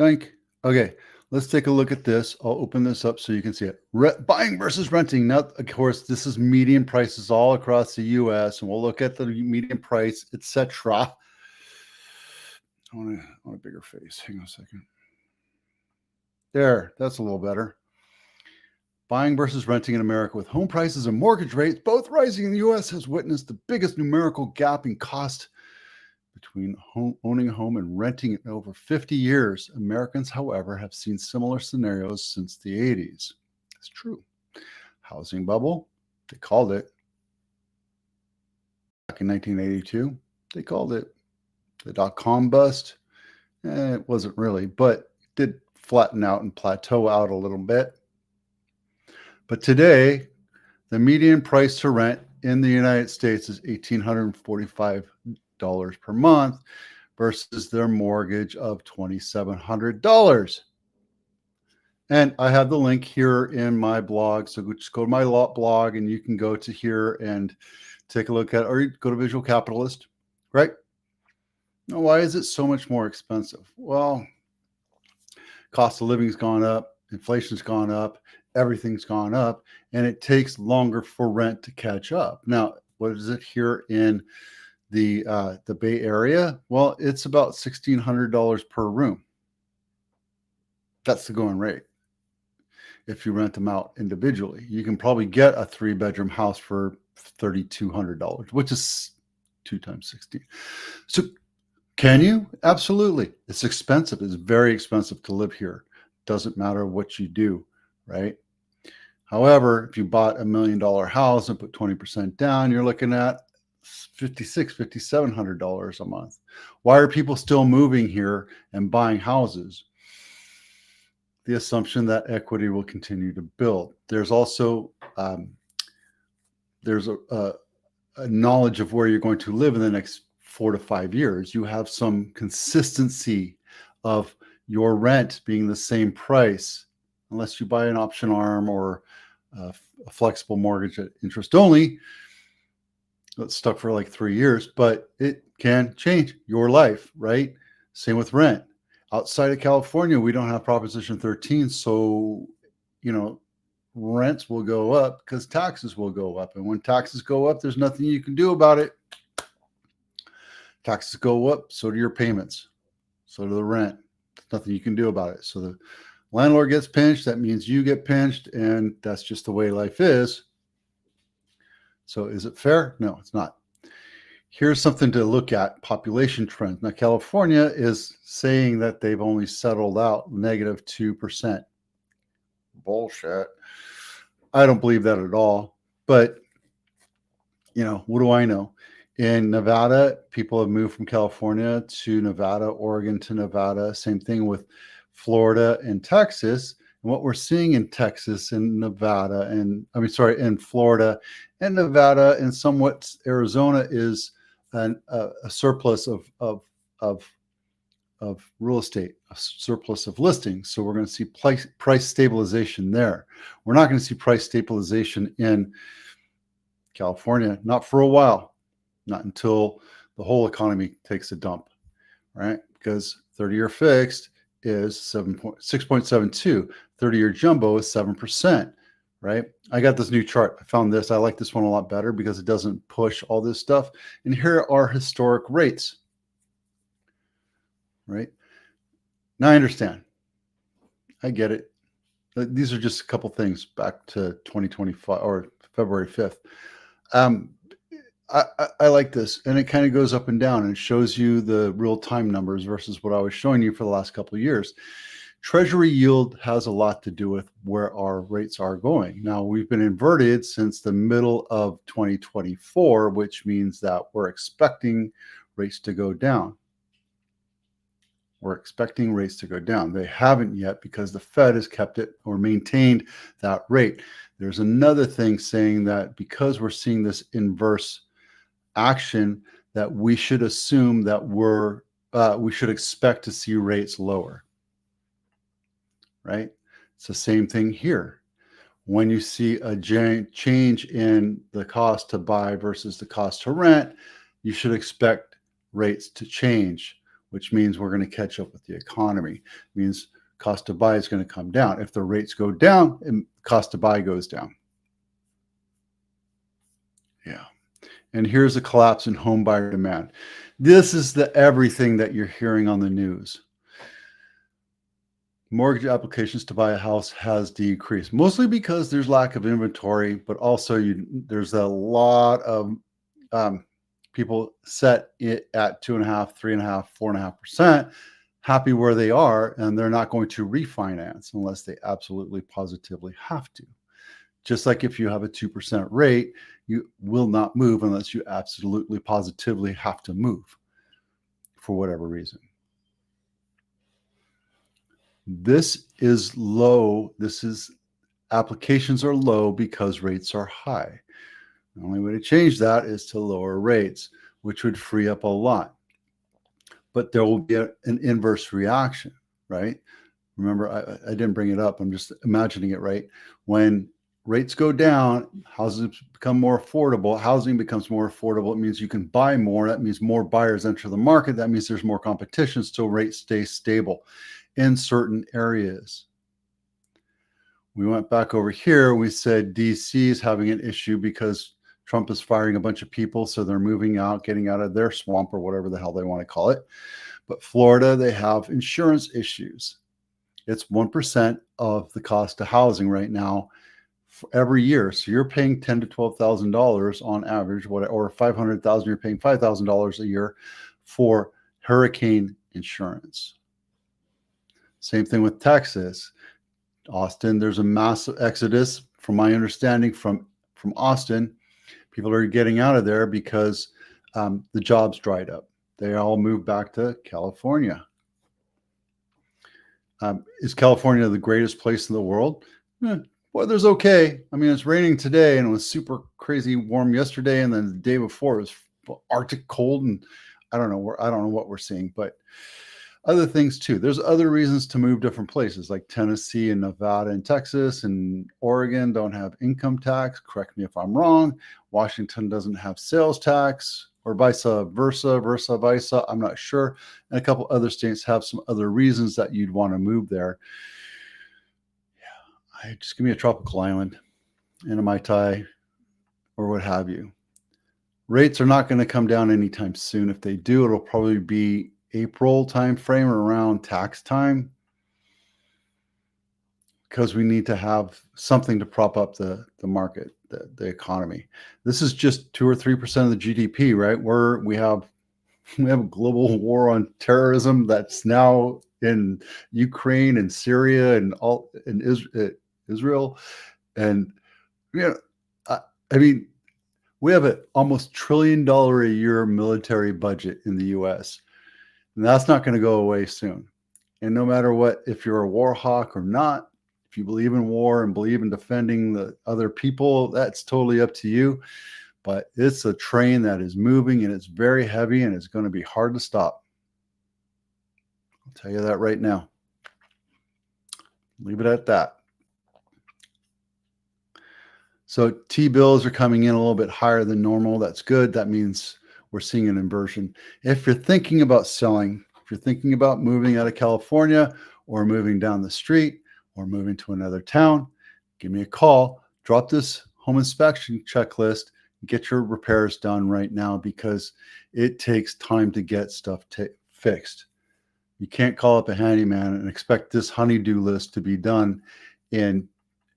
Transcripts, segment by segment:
Doink. Okay, let's take a look at this. I'll open this up so you can see it. Buying versus renting. Now, of course, this is median prices all across the U.S., and we'll look at the median price, etc. I want a bigger face. Hang on a second. There, that's a little better. Buying versus renting in America, with home prices and mortgage rates both rising in the U.S., has witnessed the biggest numerical gap in cost between owning a home and renting it in over 50 years. Americans, however, have seen similar scenarios since the 80s. It's true. Housing bubble, they called it. Back in 1982, they called it. The dot-com bust, it wasn't really, but it did flatten out and plateau out a little bit. But today, the median price to rent in the United States is $1,845 per month versus their mortgage of $2,700. And I have the link here in my blog. So just go to my blog and you can go to here and take a look at, or you go to Visual Capitalist, right? Now, why is it so much more expensive? Well, cost of living's gone up, inflation's gone up, everything's gone up, and it takes longer for rent to catch up. Now, what is it here in the Bay Area? Well, it's about $1,600 per room. That's the going rate. If you rent them out individually, you can probably get a 3-bedroom house for $3,200, which is 2 times 16. So can you? Absolutely. It's expensive. It's very expensive to live here. Doesn't matter what you do, right? However, if you bought $1 million house and put 20% down, you're looking at $5,600, $5,700 a month. Why are people still moving here and buying houses? The assumption that equity will continue to build. There's also there's a knowledge of where you're going to live in the next 4 to 5 years. You have some consistency of your rent being the same price, unless you buy an option arm or a flexible mortgage at interest only. That's stuck for like 3 years, but it can change your life, right? Same with rent. Outside of California, we don't have Proposition 13, so, rents will go up because taxes will go up. And when taxes go up, there's nothing you can do about it. Taxes go up, so do your payments, so do the rent. There's nothing you can do about it. So the landlord gets pinched, that means you get pinched, and that's just the way life is. So is it fair? No, it's not. Here's something to look at, population trends. Now, California is saying that they've only settled out -2%. Bullshit. I don't believe that at all. But, what do I know? In Nevada, people have moved from California to Nevada, Oregon to Nevada. Same thing with Florida and Texas. And what we're seeing in Texas and Nevada, in Florida and Nevada and somewhat Arizona is a surplus of real estate, a surplus of listings. So we're going to see price stabilization there. We're not going to see price stabilization in California, not for a while, not until the whole economy takes a dump, right? Because 30-year fixed is 6.72, 30-year jumbo is 7%, right? I got this new chart. I found this. I like this one a lot better because it doesn't push all this stuff. And here are historic rates, right? Now I understand. I get it. These are just a couple things back to 2025 or February 5th. I like this, and it kind of goes up and down and shows you the real-time numbers versus what I was showing you for the last couple of years. Treasury yield has a lot to do with where our rates are going. Now, we've been inverted since the middle of 2024, which means that we're expecting rates to go down. We're expecting rates to go down. They haven't yet because the Fed has kept it or maintained that rate. There's another thing saying that because we're seeing this inverse action, that we should assume that we should expect to see rates lower, right? It's the same thing here. When you see a change in the cost to buy versus the cost to rent, you should expect rates to change. which means we're going to catch up with the economy. It means cost to buy is going to come down. If the rates go down, cost to buy goes down. Yeah. And here's a collapse in home buyer demand. This is the everything that you're hearing on the news. Mortgage applications to buy a house has decreased, mostly because there's lack of inventory, but also there's a lot of people set it at 2.5%, 3.5%, 4.5%, happy where they are, and they're not going to refinance unless they absolutely positively have to. Just like if you have a 2% rate, you will not move unless you absolutely positively have to move for whatever reason. This is low. Applications are low because rates are high. The only way to change that is to lower rates, which would free up a lot. But there will be an inverse reaction, right? Remember, I didn't bring it up. I'm just imagining it, right? When rates go down, houses become more affordable. Housing becomes more affordable. It means you can buy more. That means more buyers enter the market. That means there's more competition, so rates stay stable in certain areas. We went back over here. We said DC is having an issue because Trump is firing a bunch of people, so they're moving out, getting out of their swamp or whatever the hell they want to call it. But Florida, they have insurance issues. It's 1% of the cost of housing right now every year. So you're paying $10,000 to $12,000 on average, or $500,000. You're paying $5,000 a year for hurricane insurance. Same thing with Texas. Austin, there's a massive exodus, from my understanding, from Austin. People are getting out of there because the jobs dried up. They all moved back to California. Is California the greatest place in the world? Weather's okay. I mean, it's raining today, and it was super crazy warm yesterday, and then the day before it was Arctic cold, and I don't know what we're seeing, but other things too. There's other reasons to move different places, like Tennessee and Nevada and Texas and Oregon don't have income tax. Correct me if I'm wrong. Washington doesn't have sales tax, or vice versa. I'm not sure. And a couple other states have some other reasons that you'd want to move there. Yeah, just give me a tropical island and a Mai Tai or what have you. Rates are not going to come down anytime soon. If they do, it'll probably be April timeframe or around tax time, because we need to have something to prop up the market, the economy. This is just 2 or 3% of the GDP, right? We have a global war on terrorism that's now in Ukraine and Syria and all in Israel, and I mean, we have an almost $1 trillion a year military budget in the U.S. And that's not going to go away soon. And no matter what, if you're a war hawk or not, if you believe in war and believe in defending the other people, that's totally up to you. But it's a train that is moving, and it's very heavy, and it's going to be hard to stop. I'll tell you that right now. Leave it at that. So T-bills are coming in a little bit higher than normal. That's good. That means we're seeing an inversion. If you're thinking about selling, if you're thinking about moving out of California or moving down the street or moving to another town, give me a call. Drop this home inspection checklist. Get your repairs done right now, because it takes time to get stuff fixed. You can't call up a handyman and expect this honey-do list to be done in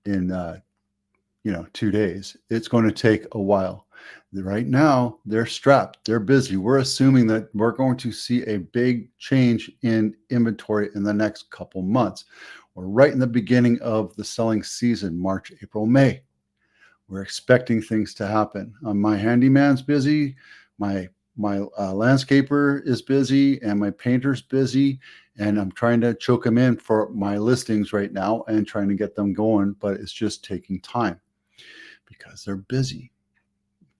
2 days. It's going to take a while. Right now, they're strapped. They're busy. We're assuming that we're going to see a big change in inventory in the next couple months. We're right in the beginning of the selling season, March, April, May. We're expecting things to happen. My handyman's busy. My landscaper is busy, and my painter's busy, and I'm trying to choke them in for my listings right now and trying to get them going, but it's just taking time because they're busy.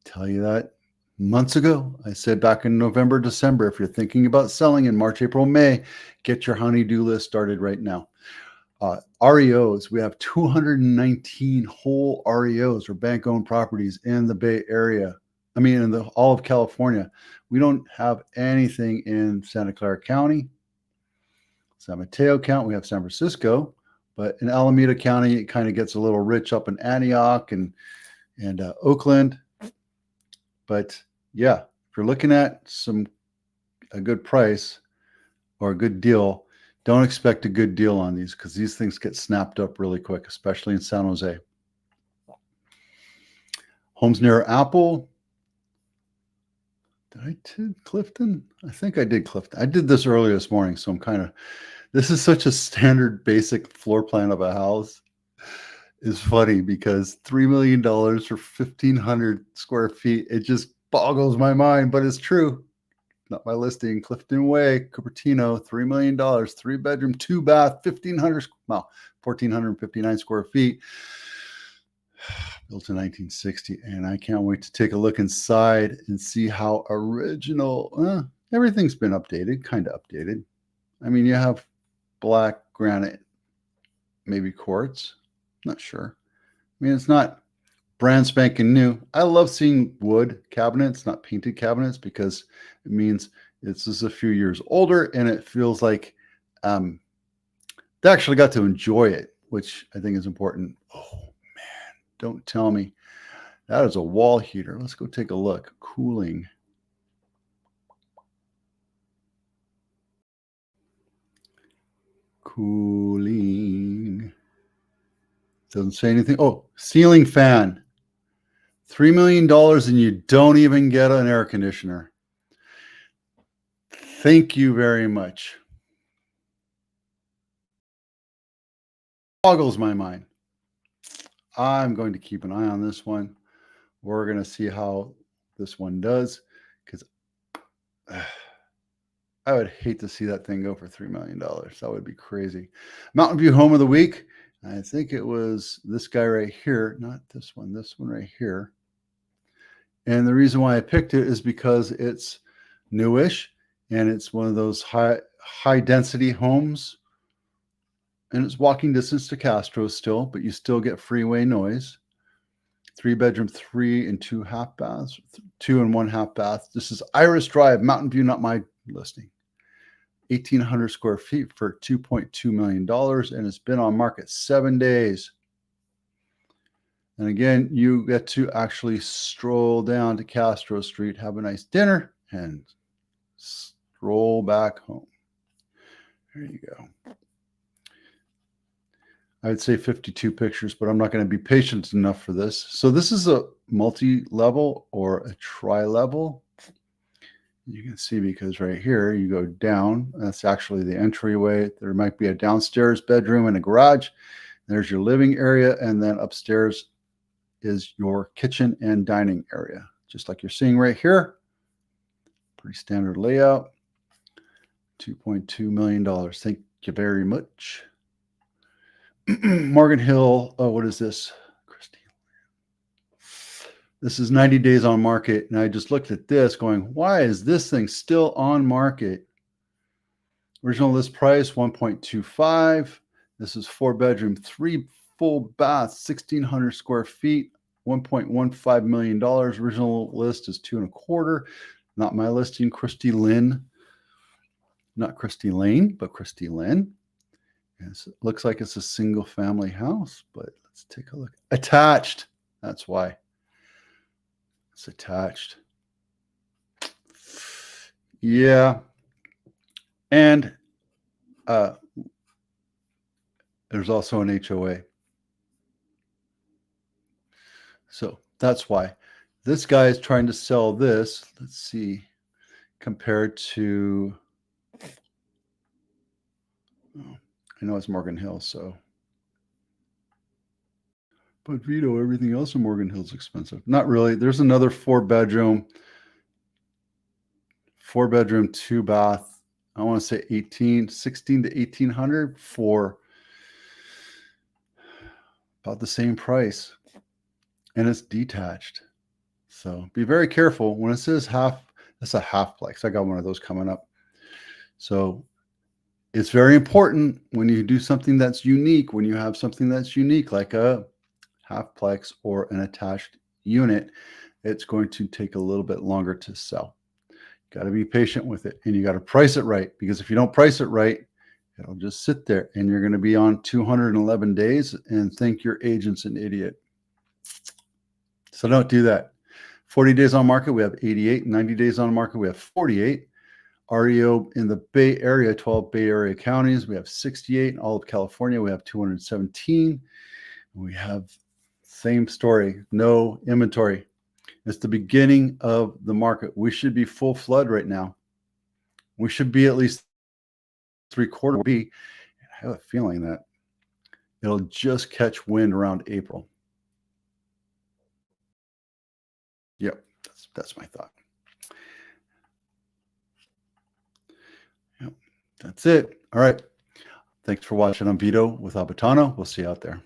Tell you that months ago. I said back in November, December, if you're thinking about selling in March, April, May, get your honey-do list started right now. REOs, we have 219 whole REOs, or bank-owned properties, in the Bay Area I mean, in all of California. We don't have anything in Santa Clara County, San Mateo County. We have San Francisco, but in Alameda County, it kind of gets a little rich up in Antioch and Oakland. But yeah, if you're looking at a good price or a good deal, don't expect a good deal on these because these things get snapped up really quick, especially in San Jose. Homes near Apple. Did I do Clifton? I think I did Clifton. I did this earlier this morning, so this is such a standard basic floor plan of a house. Is funny because $3 million for 1,500 square feet, it just boggles my mind, but it's true. Not my listing. Clifton Way, Cupertino, $3 million, 3-bedroom, 2-bath, 1,459 square feet. Built in 1960, and I can't wait to take a look inside and see how original. Everything's been updated, kind of updated. I mean, you have black granite, maybe quartz. Not sure. I mean, it's not brand spanking new. I love seeing wood cabinets, not painted cabinets, because it means it's just a few years older, and it feels like they actually got to enjoy it, which I think is important. Oh, don't tell me. That is a wall heater. Let's go take a look. Cooling. Cooling. Doesn't say anything. Oh, ceiling fan. $3 million and you don't even get an air conditioner. Thank you very much. Boggles my mind. I'm going to keep an eye on this one. We're going to see how this one does, because I would hate to see that thing go for $3 million. That would be crazy. Mountain View Home of the Week. I think it was this guy right here, not this one right here. And the reason why I picked it is because it's newish and it's one of those high density homes. And it's walking distance to Castro still, but you still get freeway noise. 3-bedroom, 3 and 2 half baths, 2 and 1 half bath. This is Iris Drive, Mountain View, not my listing. 1,800 square feet for $2.2 million, and it's been on market 7 days. And again, you get to actually stroll down to Castro Street, have a nice dinner, and stroll back home. There you go. I'd say 52 pictures, but I'm not going to be patient enough for this. So this is a multi-level or a tri-level. You can see because right here you go down. That's actually the entryway. There might be a downstairs bedroom and a garage. There's your living area, and then upstairs is your kitchen and dining area, just like you're seeing right here. Pretty standard layout. $2.2 million. Thank you very much. Morgan Hill. Oh, what is this? Christine. This is 90 days on market. And I just looked at this going, why is this thing still on market? Original list price, 1.25. This is 4-bedroom, 3 full bath, 1,600 square feet, $1.15 million. Original list is 2.25. Not my listing, Christy Lynn. Not Christy Lane, but Christy Lynn. Yes, it looks like it's a single family house, but let's take a look. Attached. That's why. It's attached. Yeah. And there's also an HOA. So that's why. This guy is trying to sell this. Let's see. Compared to... Oh, I know it's Morgan Hill, so. But Vito, everything else in Morgan Hill is expensive. Not really. There's another 4-bedroom, 2-bath. I want to say 16 to 1,800 for about the same price. And it's detached. So be very careful. When it says half, that's a halfplex. I got one of those coming up. So it's very important when you do something that's unique, when you have something that's unique, like a halfplex or an attached unit, it's going to take a little bit longer to sell. Got to be patient with it, and you got to price it right, because if you don't price it right, it'll just sit there and you're going to be on 211 days and think your agent's an idiot. So don't do that. 40 days on market, we have 88. 90 days on market, we have 48. REO in the Bay Area, 12 Bay Area counties, we have 68. In all of California, we have 217. We have same story, no inventory. It's the beginning of the market. We should be full flood right now. We should be at least 3/4 B. I have a feeling that it'll just catch wind around April. Yep, that's my thought. Yep, that's it. All right. Thanks for watching. I'm Vito with Abitano. We'll see you out there.